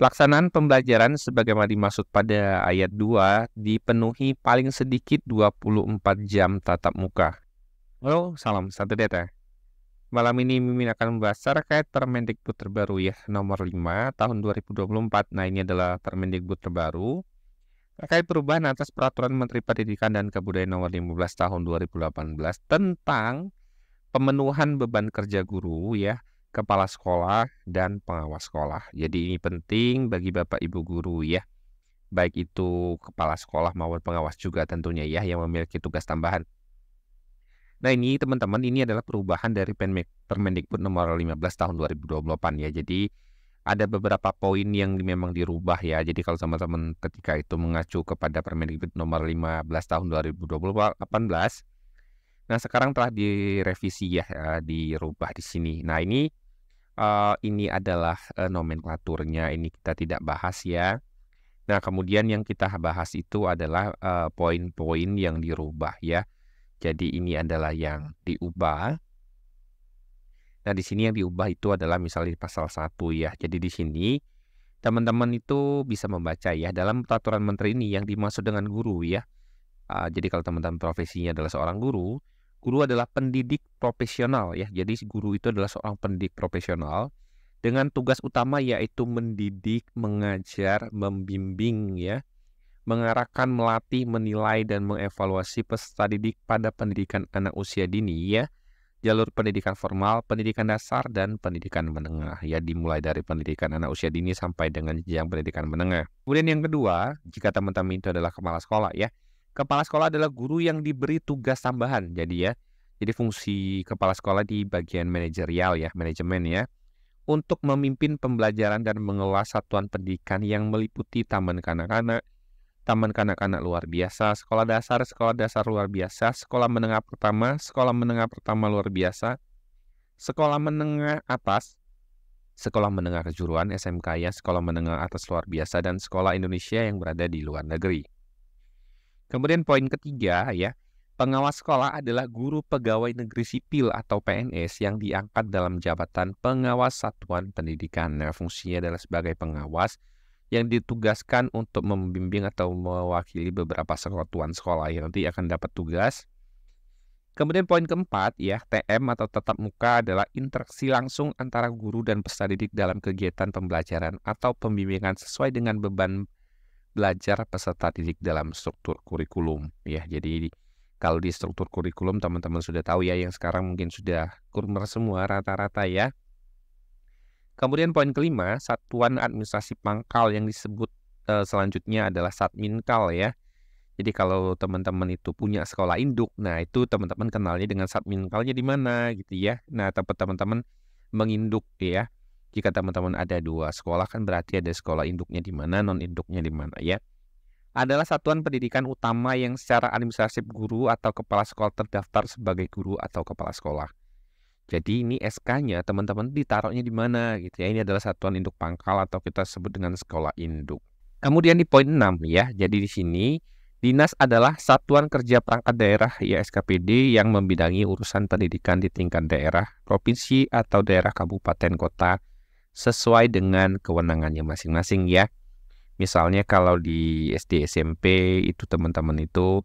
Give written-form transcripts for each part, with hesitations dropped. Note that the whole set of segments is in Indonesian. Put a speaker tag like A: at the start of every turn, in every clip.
A: Pelaksanaan pembelajaran sebagaimana dimaksud pada ayat 2 dipenuhi paling sedikit 24 jam tatap muka. Halo, salam satu data. Malam ini Mimin akan membahas terkait Permendikbud terbaru ya, nomor 5 tahun 2024. Nah, ini adalah Permendikbud terbaru terkait perubahan atas Peraturan Menteri Pendidikan dan Kebudayaan nomor 15 tahun 2018 tentang pemenuhan beban kerja guru ya, kepala sekolah dan pengawas sekolah. Jadi ini penting bagi Bapak Ibu guru ya, baik itu kepala sekolah maupun pengawas juga tentunya ya yang memiliki tugas tambahan. Nah ini teman-teman, ini adalah perubahan dari Permendikbud nomor 15 tahun 2028 ya. Jadi ada beberapa poin yang memang dirubah ya. Jadi kalau teman-teman ketika itu mengacu kepada Permendikbud nomor 15 tahun 2018, nah sekarang telah direvisi ya, dirubah di sini. Nah ini adalah nomenklaturnya, ini kita tidak bahas ya. Nah kemudian yang kita bahas itu adalah poin-poin yang dirubah ya. Jadi ini adalah yang diubah. Nah di sini yang diubah itu adalah misalnya di pasal 1 ya. Jadi di sini teman-teman itu bisa membaca ya, dalam peraturan menteri ini yang dimaksud dengan guru ya. Jadi kalau teman-teman profesinya adalah seorang guru, guru adalah pendidik profesional ya. Jadi guru itu adalah seorang pendidik profesional dengan tugas utama yaitu mendidik, mengajar, membimbing ya, mengarahkan, melatih, menilai dan mengevaluasi peserta didik pada pendidikan anak usia dini ya. Jalur pendidikan formal, pendidikan dasar dan pendidikan menengah ya, dimulai dari pendidikan anak usia dini sampai dengan jenjang pendidikan menengah. Kemudian yang kedua, jika teman-teman itu adalah kepala sekolah ya. Kepala sekolah adalah guru yang diberi tugas tambahan. Jadi fungsi kepala sekolah di bagian manajerial ya, manajemen ya, untuk memimpin pembelajaran dan mengelola satuan pendidikan yang meliputi taman kanak-kanak, taman kanak-kanak luar biasa, sekolah dasar luar biasa, sekolah menengah pertama luar biasa, sekolah menengah atas, sekolah menengah kejuruan SMK ya, sekolah menengah atas luar biasa, dan sekolah Indonesia yang berada di luar negeri. Kemudian poin ketiga ya, pengawas sekolah adalah guru pegawai negeri sipil atau PNS yang diangkat dalam jabatan pengawas satuan pendidikan. Nah, fungsinya adalah sebagai pengawas yang ditugaskan untuk membimbing atau mewakili beberapa satuan sekolah yang nanti akan dapat tugas. Kemudian poin keempat ya, TM atau tatap muka adalah interaksi langsung antara guru dan peserta didik dalam kegiatan pembelajaran atau pembimbingan sesuai dengan beban belajar peserta didik dalam struktur kurikulum ya. Jadi kalau di struktur kurikulum teman-teman sudah tahu ya, yang sekarang mungkin sudah kurmer semua rata-rata ya. Kemudian poin kelima, satuan administrasi pangkal yang disebut selanjutnya adalah Satminkal ya. Jadi kalau teman-teman itu punya sekolah induk, nah itu teman-teman kenalnya dengan Satminkalnya di mana gitu ya. Nah tempat teman-teman menginduk ya. Jika teman-teman ada 2 sekolah kan berarti ada sekolah induknya di mana, non induknya di mana ya. Adalah satuan pendidikan utama yang secara administratif guru atau kepala sekolah terdaftar sebagai guru atau kepala sekolah. Jadi ini SK-nya teman-teman ditaruhnya di mana gitu ya. Ini adalah satuan induk pangkal atau kita sebut dengan sekolah induk. Kemudian di poin 6 ya. Jadi di sini dinas adalah satuan kerja perangkat daerah ya, SKPD, yang membidangi urusan pendidikan di tingkat daerah, provinsi atau daerah kabupaten kota sesuai dengan kewenangannya masing-masing ya. Misalnya kalau di SD SMP itu teman-teman itu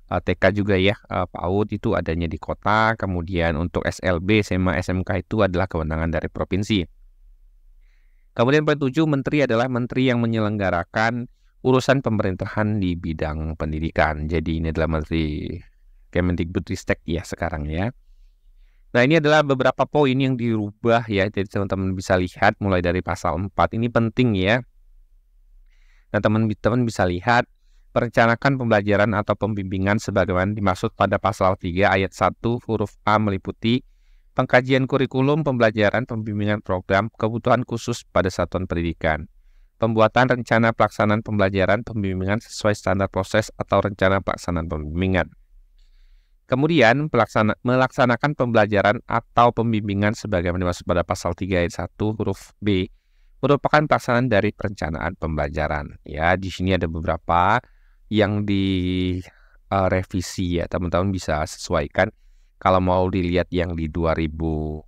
A: TK juga ya, PAUD itu adanya di kota, kemudian untuk SLB, SMA, SMK itu adalah kewenangan dari provinsi. Kemudian poin 7, menteri adalah menteri yang menyelenggarakan urusan pemerintahan di bidang pendidikan. Jadi ini adalah menteri Kemendikbudristek ya sekarang ya. Nah ini adalah beberapa poin yang dirubah ya, jadi teman-teman bisa lihat mulai dari pasal 4, ini penting ya. Nah teman-teman bisa lihat, perencanaan pembelajaran atau pembimbingan sebagaimana dimaksud pada pasal 3 ayat 1 huruf A meliputi pengkajian kurikulum pembelajaran, pembimbingan program, kebutuhan khusus pada satuan pendidikan, pembuatan rencana pelaksanaan pembelajaran, pembimbingan sesuai standar proses atau rencana pelaksanaan pembimbingan. Kemudian melaksanakan pembelajaran atau pembimbingan sebagaimana dimaksud pada pasal 3 ayat 1 huruf B merupakan pelaksanaan dari perencanaan pembelajaran. Ya, di sini ada beberapa yang direvisi ya, teman-teman bisa sesuaikan. Kalau mau dilihat yang di 2018,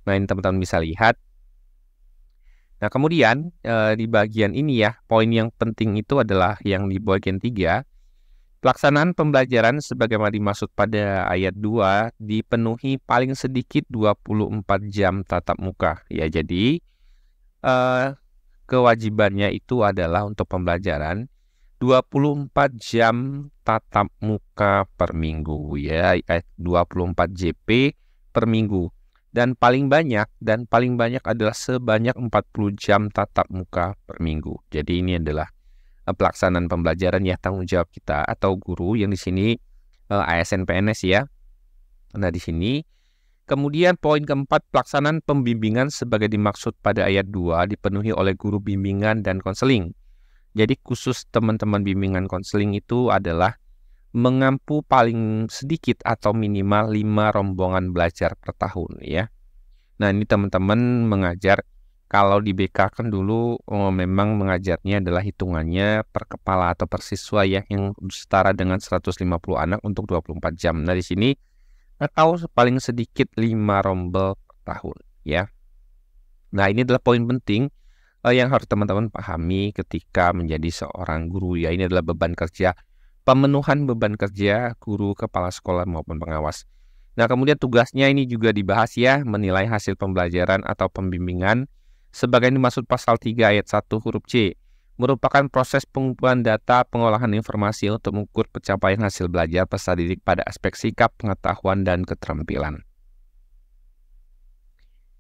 A: nah ini teman-teman bisa lihat Nah, kemudian di bagian ini ya, poin yang penting itu adalah yang di bagian 3. Pelaksanaan pembelajaran sebagaimana dimaksud pada ayat 2 dipenuhi paling sedikit 24 jam tatap muka. Ya, jadi eh, kewajibannya itu adalah untuk pembelajaran 24 jam tatap muka per minggu ya, 24 JP per minggu. Dan paling banyak adalah sebanyak 40 jam tatap muka per minggu. Jadi ini adalah pelaksanaan pembelajaran ya, tanggung jawab kita atau guru yang di sini ASN PNS ya. Nah, di sini kemudian poin keempat, pelaksanaan pembimbingan sebagai dimaksud pada ayat 2 dipenuhi oleh guru bimbingan dan konseling. Jadi khusus teman-teman bimbingan konseling itu adalah mengampu paling sedikit atau minimal 5 rombongan belajar per tahun ya. Nah, ini teman-teman mengajar, kalau di BK kan dulu memang mengajarnya adalah hitungannya per kepala atau per siswa ya, yang setara dengan 150 anak untuk 24 jam. Nah, di sini atau paling sedikit 5 rombel per tahun ya. Nah, ini adalah poin penting yang harus teman-teman pahami ketika menjadi seorang guru ya. Ini adalah beban kerja, pemenuhan beban kerja guru, kepala sekolah maupun pengawas. Nah, kemudian tugasnya ini juga dibahas ya, menilai hasil pembelajaran atau pembimbingan sebagai dimaksud pasal 3 ayat 1 huruf C. Merupakan proses pengumpulan data, pengolahan informasi untuk mengukur pencapaian hasil belajar peserta didik pada aspek sikap, pengetahuan, dan keterampilan.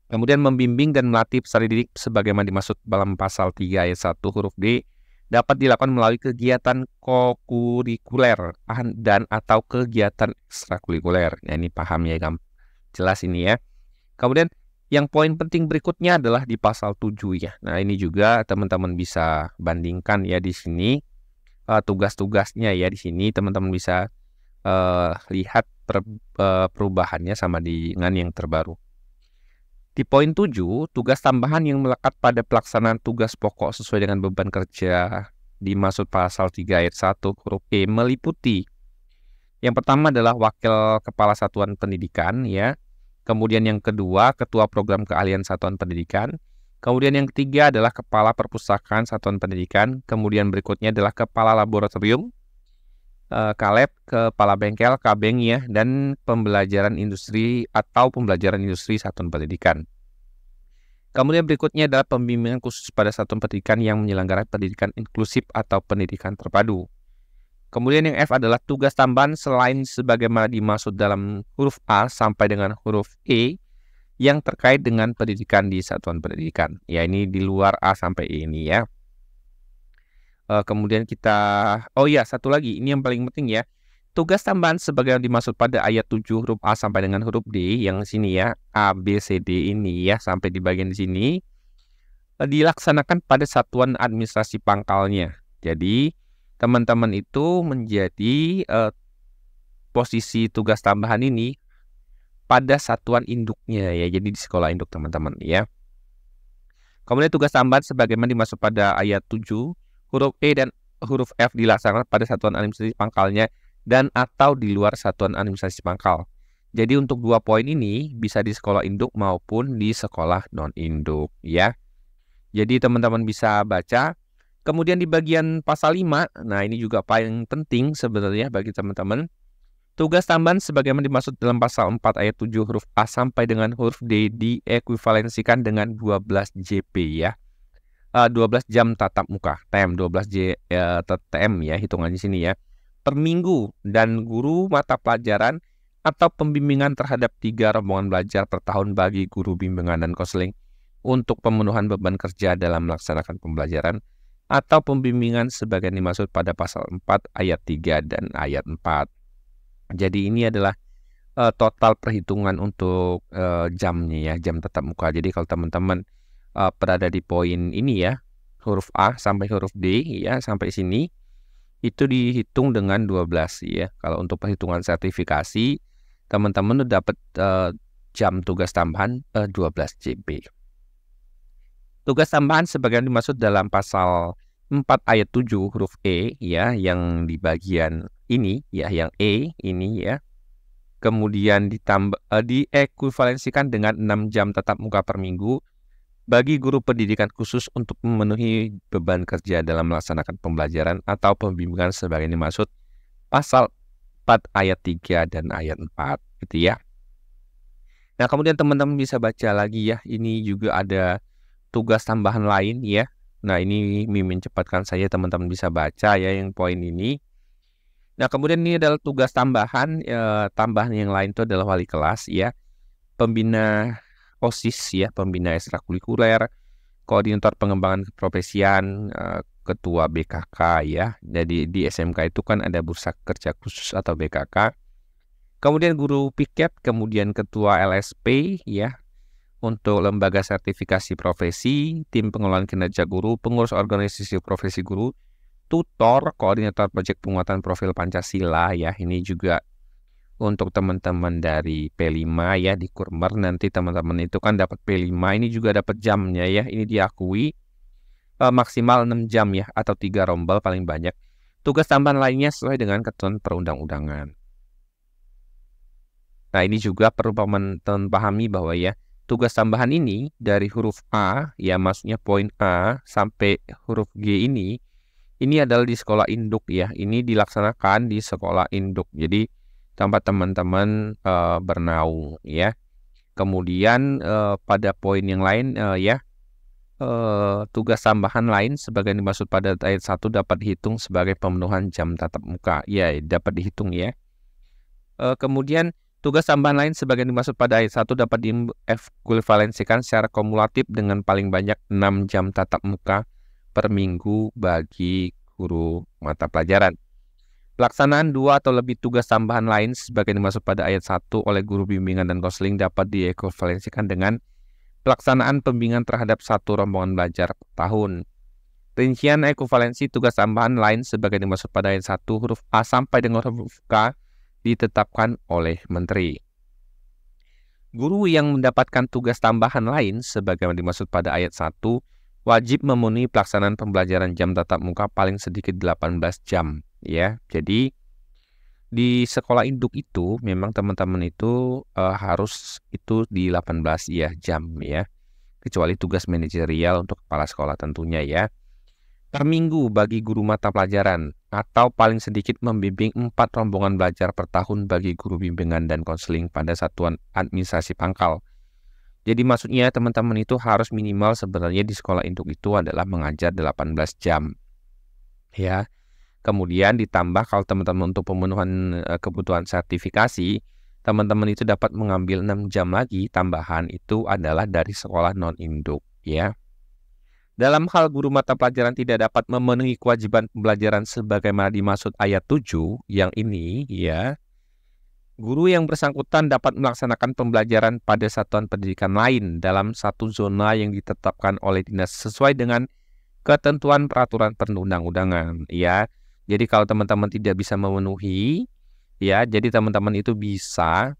A: Kemudian membimbing dan melatih peserta didik sebagaimana dimaksud dalam pasal 3 ayat 1 huruf D dapat dilakukan melalui kegiatan kokurikuler dan atau kegiatan ekstrakurikuler. Nah, ini paham ya, jelas ini ya. Kemudian yang poin penting berikutnya adalah di pasal 7 ya. Nah, ini juga teman-teman bisa bandingkan ya di sini tugas-tugasnya ya. Di sini teman-teman bisa lihat perubahannya sama dengan yang terbaru. Di poin 7, tugas tambahan yang melekat pada pelaksanaan tugas pokok sesuai dengan beban kerja dimaksud pasal 3 ayat 1 huruf E meliputi. Yang pertama adalah wakil kepala satuan pendidikan ya. Kemudian yang kedua, ketua program keahlian satuan pendidikan. Kemudian yang ketiga adalah kepala perpustakaan satuan pendidikan. Kemudian berikutnya adalah kepala laboratorium, Kaleb, kepala bengkel, kabeng ya, dan pembelajaran industri atau pembelajaran industri satuan pendidikan. Kemudian berikutnya adalah pembimbingan khusus pada satuan pendidikan yang menyelenggarakan pendidikan inklusif atau pendidikan terpadu. Kemudian yang F adalah tugas tambahan selain sebagaimana dimaksud dalam huruf A sampai dengan huruf E yang terkait dengan pendidikan di satuan pendidikan. Ya, ini di luar A sampai E ini ya. Kemudian kita, satu lagi, ini yang paling penting ya. Tugas tambahan sebagaimana dimaksud pada ayat 7 huruf A sampai dengan huruf D yang sini ya, A, B, C, D ini ya, sampai di bagian sini dilaksanakan pada satuan administrasi pangkalnya. Jadi teman-teman itu menjadi posisi tugas tambahan ini pada satuan induknya ya, jadi di sekolah induk teman-teman ya. Kemudian tugas tambahan sebagaimana dimaksud pada ayat 7 huruf E dan huruf F dilaksanakan pada satuan administrasi pangkalnya dan atau di luar satuan administrasi pangkal. Jadi untuk 2 poin ini bisa di sekolah induk maupun di sekolah non-induk ya. Jadi teman-teman bisa baca. Kemudian di bagian pasal 5, nah ini juga paling penting sebenarnya bagi teman-teman. Tugas tambahan sebagaimana dimaksud dalam pasal 4 ayat 7 huruf A sampai dengan huruf D diekuivalensikan dengan 12 JP ya. 12 jam tatap muka, TM 12 TM ya hitungannya sini ya, per minggu, dan guru mata pelajaran atau pembimbingan terhadap 3 rombongan belajar per tahun bagi guru bimbingan dan konseling untuk pemenuhan beban kerja dalam melaksanakan pembelajaran atau pembimbingan sebagai dimaksud pada pasal 4 ayat 3 dan ayat 4. Jadi ini adalah total perhitungan untuk jamnya ya, jam tatap muka. Jadi kalau teman-teman berada di poin ini ya, huruf A sampai huruf D ya, sampai sini itu dihitung dengan 12 ya. Kalau untuk perhitungan sertifikasi teman-teman udah dapat jam tugas tambahan 12 JP. Tugas tambahan sebagaimana dimaksud dalam pasal 4 ayat 7 huruf E ya, yang di bagian ini ya, yang E ini ya. Kemudian diekuivalensikan dengan 6 jam tatap muka per minggu bagi guru pendidikan khusus untuk memenuhi beban kerja dalam melaksanakan pembelajaran atau pembimbingan sebagai dimaksud pasal 4 ayat 3 dan ayat 4 gitu ya. Nah, kemudian teman-teman bisa baca lagi ya, ini juga ada tugas tambahan lain ya. Nah, ini Mimin cepatkan saja teman-teman bisa baca ya yang poin ini. Nah, kemudian ini adalah tugas tambahan, tambahan yang lain itu adalah wali kelas ya, pembina OSIS ya, pembina ekstrakurikuler, koordinator pengembangan keprofesian, ketua BKK ya. Jadi di SMK itu kan ada bursa kerja khusus atau BKK. Kemudian guru piket, kemudian ketua LSP ya, untuk lembaga sertifikasi profesi, tim pengelolaan kinerja guru, pengurus organisasi profesi guru, tutor, koordinator proyek penguatan profil Pancasila ya. Ini juga untuk teman-teman dari P5 ya, di Kurmer nanti teman-teman itu kan dapat P5, ini juga dapat jamnya ya. Ini diakui maksimal 6 jam ya, atau 3 rombel paling banyak. Tugas tambahan lainnya sesuai dengan ketentuan perundang-undangan. Nah, ini juga perlu teman-teman pahami bahwa ya, tugas tambahan ini dari huruf A ya, maksudnya poin A sampai huruf G ini adalah di sekolah induk ya. Ini dilaksanakan di sekolah induk. Jadi tempat teman-teman bernaung ya. Kemudian pada poin yang lain ya, tugas tambahan lain sebagai dimaksud pada ayat 1 dapat dihitung sebagai pemenuhan jam tatap muka. Ya, dapat dihitung ya. Kemudian tugas tambahan lain sebagai dimaksud pada ayat 1 dapat diekuivalensikan secara kumulatif dengan paling banyak 6 jam tatap muka per minggu bagi guru mata pelajaran. Pelaksanaan 2 atau lebih tugas tambahan lain sebagai dimaksud pada ayat 1 oleh guru bimbingan dan konseling dapat diekuivalensikan dengan pelaksanaan pembimbingan terhadap 1 rombongan belajar per tahun. Rincian ekuivalensi tugas tambahan lain sebagai dimaksud pada ayat 1 huruf A sampai dengan huruf K ditetapkan oleh Menteri. Guru yang mendapatkan tugas tambahan lain sebagaimana dimaksud pada ayat 1 wajib memenuhi pelaksanaan pembelajaran jam tatap muka paling sedikit 18 jam ya. Jadi di sekolah induk itu memang teman-teman itu harus itu di 18 ya jam ya. Kecuali tugas manajerial untuk kepala sekolah tentunya ya. Per minggu bagi guru mata pelajaran atau paling sedikit membimbing 4 rombongan belajar per tahun bagi guru bimbingan dan konseling pada satuan administrasi pangkal. Jadi maksudnya teman-teman itu harus minimal sebenarnya di sekolah induk itu adalah mengajar 18 jam. Ya. Kemudian ditambah kalau teman-teman untuk pemenuhan kebutuhan sertifikasi, teman-teman itu dapat mengambil 6 jam lagi tambahan, itu adalah dari sekolah non-induk ya. Dalam hal guru mata pelajaran tidak dapat memenuhi kewajiban pembelajaran sebagaimana dimaksud ayat 7 yang ini ya, guru yang bersangkutan dapat melaksanakan pembelajaran pada satuan pendidikan lain dalam satu zona yang ditetapkan oleh dinas sesuai dengan ketentuan peraturan perundang-undangan ya. Jadi kalau teman-teman tidak bisa memenuhi ya, jadi teman-teman itu bisa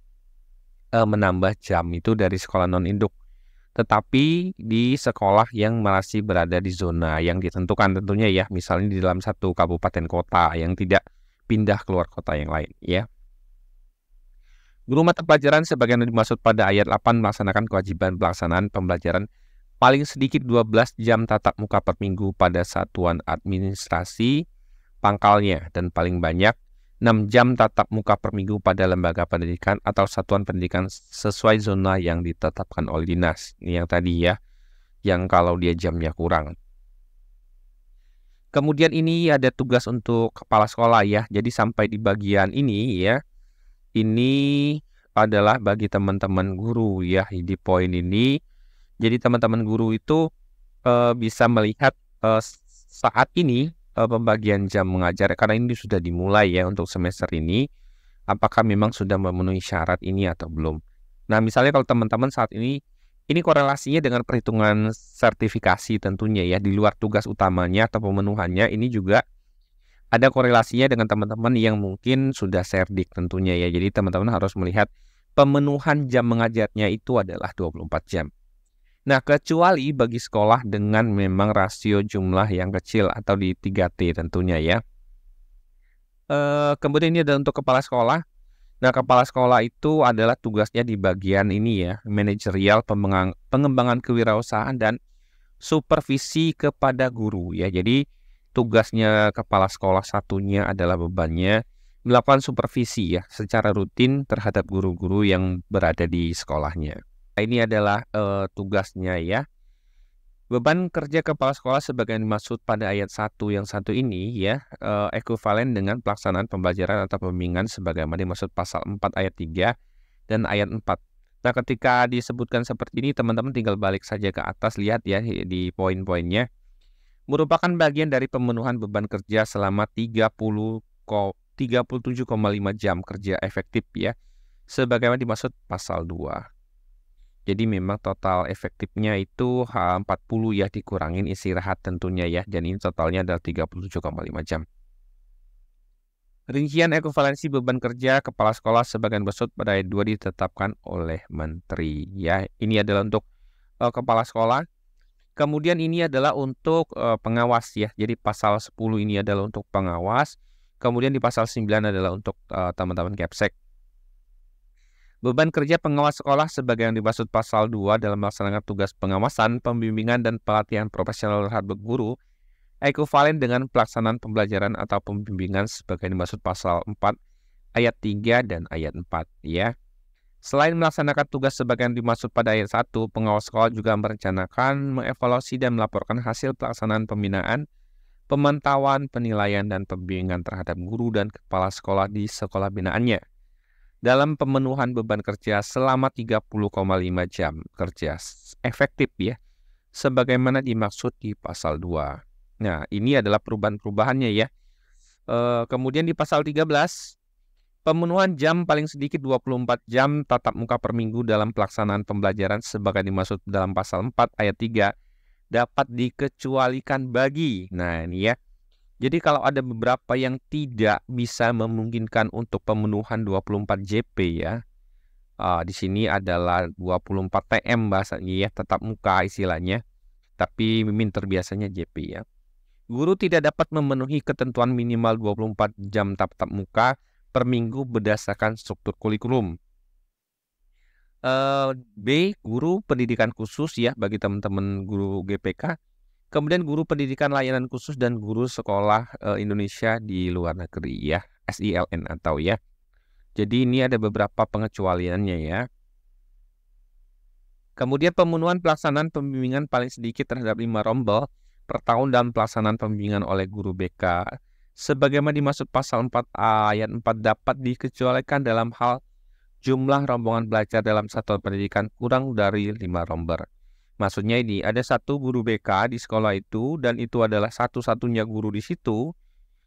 A: menambah jam itu dari sekolah non-induk. Tetapi di sekolah yang masih berada di zona yang ditentukan tentunya ya, misalnya di dalam satu kabupaten kota yang tidak pindah keluar kota yang lain ya. Guru mata pelajaran sebagaimana dimaksud pada ayat 8 melaksanakan kewajiban pelaksanaan pembelajaran paling sedikit 12 jam tatap muka per minggu pada satuan administrasi pangkalnya dan paling banyak 6 jam tatap muka per minggu pada lembaga pendidikan atau satuan pendidikan sesuai zona yang ditetapkan oleh dinas. Ini yang tadi ya, yang kalau dia jamnya kurang. Kemudian ini ada tugas untuk kepala sekolah ya. Jadi sampai di bagian ini ya, ini adalah bagi teman-teman guru ya di poin ini. Jadi teman-teman guru itu bisa melihat saat ini pembagian jam mengajar karena ini sudah dimulai ya untuk semester ini, apakah memang sudah memenuhi syarat ini atau belum. Nah, misalnya kalau teman-teman saat ini korelasinya dengan perhitungan sertifikasi tentunya ya, di luar tugas utamanya atau pemenuhannya, ini juga ada korelasinya dengan teman-teman yang mungkin sudah serdik tentunya ya. Jadi teman-teman harus melihat pemenuhan jam mengajarnya itu adalah 24 jam. Nah, kecuali bagi sekolah dengan memang rasio jumlah yang kecil atau di 3T tentunya ya. Kemudian ini adalah untuk kepala sekolah. Nah, kepala sekolah itu adalah tugasnya di bagian ini ya, manajerial, pengembangan kewirausahaan dan supervisi kepada guru ya. Jadi tugasnya kepala sekolah satunya adalah bebannya melakukan supervisi ya secara rutin terhadap guru-guru yang berada di sekolahnya. Nah, ini adalah tugasnya ya. Beban kerja kepala sekolah sebagaimana dimaksud pada ayat 1 yang satu ini ya, ekuivalen dengan pelaksanaan pembelajaran atau pembimbingan sebagaimana dimaksud pasal 4 ayat 3 dan ayat 4. Nah, ketika disebutkan seperti ini, teman-teman tinggal balik saja ke atas, lihat ya di poin-poinnya. Merupakan bagian dari pemenuhan beban kerja selama 37,5 jam kerja efektif ya, sebagaimana dimaksud pasal 2. Jadi memang total efektifnya itu 40 ya, dikurangin istirahat tentunya ya, dan ini totalnya adalah 37,5 jam. Rincian ekuivalensi beban kerja kepala sekolah sebagian besar pada ayat 2 ditetapkan oleh menteri ya. Ini adalah untuk kepala sekolah. Kemudian ini adalah untuk pengawas ya. Jadi pasal 10 ini adalah untuk pengawas. Kemudian di pasal 9 adalah untuk teman-teman Kepsek. Beban kerja pengawas sekolah sebagaimana dimaksud pasal 2 dalam melaksanakan tugas pengawasan, pembimbingan, dan pelatihan profesional terhadap guru ekuivalen dengan pelaksanaan pembelajaran atau pembimbingan sebagaimana dimaksud pasal 4 ayat 3 dan ayat 4 ya. Selain melaksanakan tugas sebagaimana dimaksud pada ayat 1, pengawas sekolah juga merencanakan, mengevaluasi, dan melaporkan hasil pelaksanaan pembinaan, pemantauan, penilaian, dan pembimbingan terhadap guru dan kepala sekolah di sekolah binaannya dalam pemenuhan beban kerja selama 30,5 jam kerja efektif ya, sebagaimana dimaksud di pasal 2. Nah, ini adalah perubahan-perubahannya ya. Kemudian di pasal 13, pemenuhan jam paling sedikit 24 jam tatap muka per minggu dalam pelaksanaan pembelajaran sebagai dimaksud dalam pasal 4 ayat 3 dapat dikecualikan bagi. Nah, ini ya. Jadi kalau ada beberapa yang tidak bisa memungkinkan untuk pemenuhan 24 JP ya. Di sini adalah 24 TM bahasanya ya, tetap muka istilahnya. Tapi Mimin terbiasanya JP ya. Guru tidak dapat memenuhi ketentuan minimal 24 jam tatap muka per minggu berdasarkan struktur kurikulum. B. Guru pendidikan khusus ya bagi teman-teman guru GPK. Kemudian guru pendidikan layanan khusus dan guru sekolah Indonesia di luar negeri ya, SILN atau ya. Jadi ini ada beberapa pengecualiannya ya. Kemudian pemenuhan pelaksanaan pembimbingan paling sedikit terhadap 5 rombel per tahun dalam pelaksanaan pembimbingan oleh guru BK sebagaimana dimaksud pasal 4 ayat 4 dapat dikecualikan dalam hal jumlah rombongan belajar dalam satuan pendidikan kurang dari 5 rombel. Maksudnya ini, ada satu guru BK di sekolah itu, dan itu adalah satu-satunya guru di situ.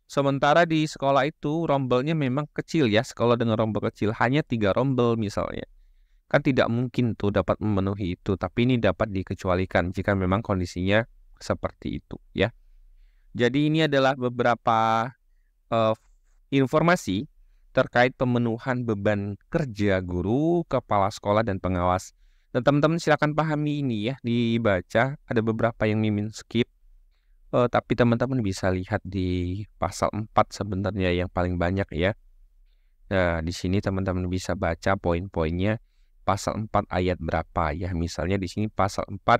A: Sementara di sekolah itu, rombelnya memang kecil ya, sekolah dengan rombel kecil, hanya 3 rombel misalnya. Kan tidak mungkin tuh dapat memenuhi itu, tapi ini dapat dikecualikan jika memang kondisinya seperti itu ya. Jadi ini adalah beberapa informasi terkait pemenuhan beban kerja guru, kepala sekolah, dan pengawas. Dan teman-teman silakan pahami ini ya, dibaca. Ada beberapa yang Mimin skip, tapi teman-teman bisa lihat di pasal 4 sebenarnya yang paling banyak ya. Nah, di sini teman-teman bisa baca poin-poinnya pasal 4 ayat berapa ya. Misalnya di sini pasal 4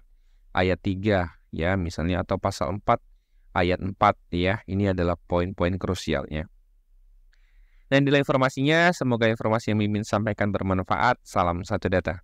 A: ayat 3 ya, misalnya, atau pasal 4 ayat 4 ya. Ini adalah poin-poin krusialnya. Dan inilah informasinya, semoga informasi yang Mimin sampaikan bermanfaat. Salam satu data.